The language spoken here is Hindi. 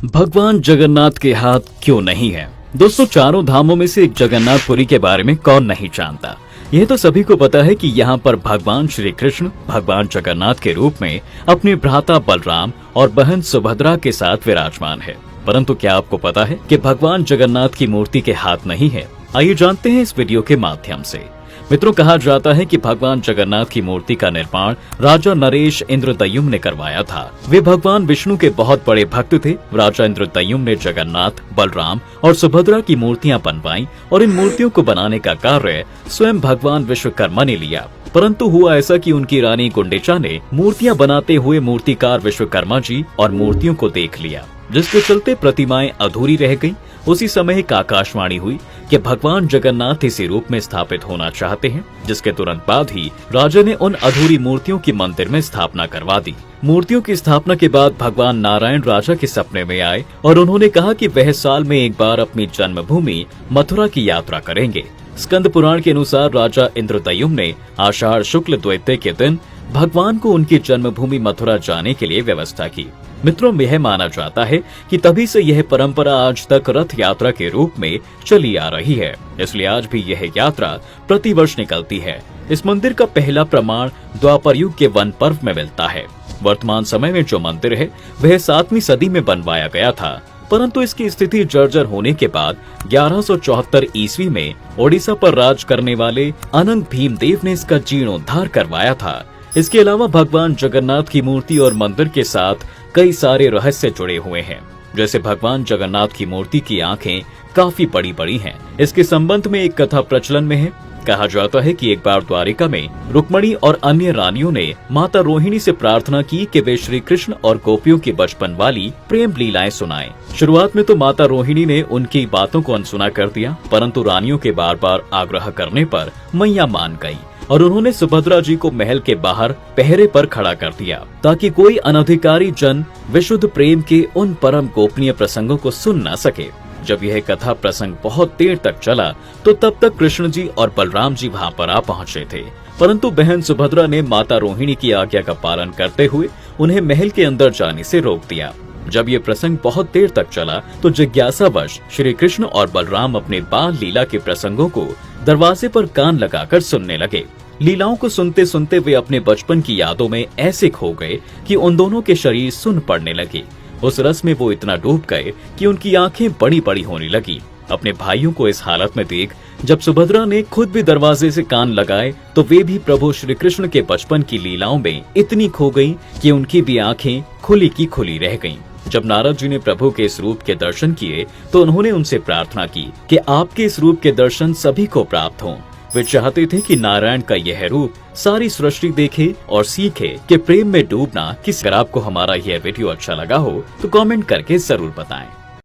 भगवान जगन्नाथ के हाथ क्यों नहीं है। दोस्तों, चारों धामों में से एक जगन्नाथपुरी के बारे में कौन नहीं जानता। यह तो सभी को पता है कि यहाँ पर भगवान श्री कृष्ण भगवान जगन्नाथ के रूप में अपने भ्राता बलराम और बहन सुभद्रा के साथ विराजमान है। परंतु क्या आपको पता है कि भगवान जगन्नाथ की मूर्ति के हाथ नहीं है? आइए जानते हैं इस वीडियो के माध्यम से। मित्रों, कहा जाता है कि भगवान जगन्नाथ की मूर्ति का निर्माण राजा नरेश इंद्रदयुम्न ने करवाया था। वे भगवान विष्णु के बहुत बड़े भक्त थे। राजा इंद्रदयुम्न ने जगन्नाथ, बलराम और सुभद्रा की मूर्तियां बनवाई और इन मूर्तियों को बनाने का कार्य स्वयं भगवान विश्वकर्मा ने लिया। परंतु हुआ ऐसा कि उनकी रानी गुंडिचा ने मूर्तियां बनाते हुए मूर्तिकार विश्वकर्मा जी और मूर्तियों को देख लिया, जिसके चलते प्रतिमाएं अधूरी रह गईं। उसी समय एक आकाशवाणी हुई कि भगवान जगन्नाथ इसी रूप में स्थापित होना चाहते हैं, जिसके तुरंत बाद ही राजा ने उन अधूरी मूर्तियों की मंदिर में स्थापना करवा दी। मूर्तियों की स्थापना के बाद भगवान नारायण राजा के सपने में आए और उन्होंने कहा कि वह साल में एक बार अपनी जन्मभूमि मथुरा की यात्रा करेंगे। स्कंद पुराण के अनुसार राजा इंद्रदयुम्न ने आषाढ़ शुक्ल द्वितीया के दिन भगवान को उनकी जन्मभूमि मथुरा जाने के लिए व्यवस्था की। मित्रों, यह माना जाता है कि तभी से यह परंपरा आज तक रथ यात्रा के रूप में चली आ रही है। इसलिए आज भी यह यात्रा प्रतिवर्ष निकलती है। इस मंदिर का पहला प्रमाण द्वापर युग के वन पर्व में मिलता है। वर्तमान समय में जो मंदिर है वह 7वीं सदी में बनवाया गया था, परंतु इसकी स्थिति जर्जर होने के बाद 1174 ईस्वी में ओडिशा पर राज करने वाले अनंग भीमदेव ने इसका जीर्णोद्धार करवाया था। इसके अलावा भगवान जगन्नाथ की मूर्ति और मंदिर के साथ कई सारे रहस्य जुड़े हुए हैं। जैसे भगवान जगन्नाथ की मूर्ति की आंखें काफी बड़ी बड़ी हैं। इसके संबंध में एक कथा प्रचलन में है। कहा जाता है कि एक बार द्वारिका में रुक्मणी और अन्य रानियों ने माता रोहिणी से प्रार्थना की कि वे श्री कृष्ण और गोपियों की बचपन वाली प्रेम लीलाएं सुनाएं। शुरुआत में तो माता रोहिणी ने उनकी बातों को अनसुना कर दिया, परंतु रानियों के बार बार आग्रह करने पर मैया मान गई और उन्होंने सुभद्रा जी को महल के बाहर पहरे पर खड़ा कर दिया, ताकि कोई अनधिकारी जन विशुद्ध प्रेम के उन परम गोपनीय प्रसंगों को सुन न सके। जब यह कथा प्रसंग बहुत देर तक चला तो तब तक कृष्ण जी और बलराम जी वहां पर आ पहुंचे थे, परंतु बहन सुभद्रा ने माता रोहिणी की आज्ञा का पालन करते हुए उन्हें महल के अंदर जाने से रोक दिया। जब ये प्रसंग बहुत देर तक चला तो जिज्ञासावश श्री कृष्ण और बलराम अपने बाल लीला के प्रसंगों को दरवाजे पर कान लगाकर सुनने लगे। लीलाओं को सुनते सुनते वे अपने बचपन की यादों में ऐसे खो गए कि उन दोनों के शरीर सुन्न पड़ने लगे। उस रस में वो इतना डूब गए कि उनकी आंखें बड़ी बड़ी होने लगी। अपने भाइयों को इस हालत में देख जब सुभद्रा ने खुद भी दरवाजे से कान लगाए तो वे भी प्रभु श्री कृष्ण के बचपन की लीलाओं में इतनी खो गईं कि उनकी भी आंखें खुली की खुली रह गईं। जब नारद जी ने प्रभु के इस रूप के दर्शन किए तो उन्होंने उनसे प्रार्थना की कि आपके इस रूप के दर्शन सभी को प्राप्त हों। वे चाहते थे कि नारायण का यह रूप सारी सृष्टि देखे और सीखे कि प्रेम में डूबना किस। अगर आपको हमारा यह वीडियो अच्छा लगा हो तो कमेंट करके जरूर बताएं।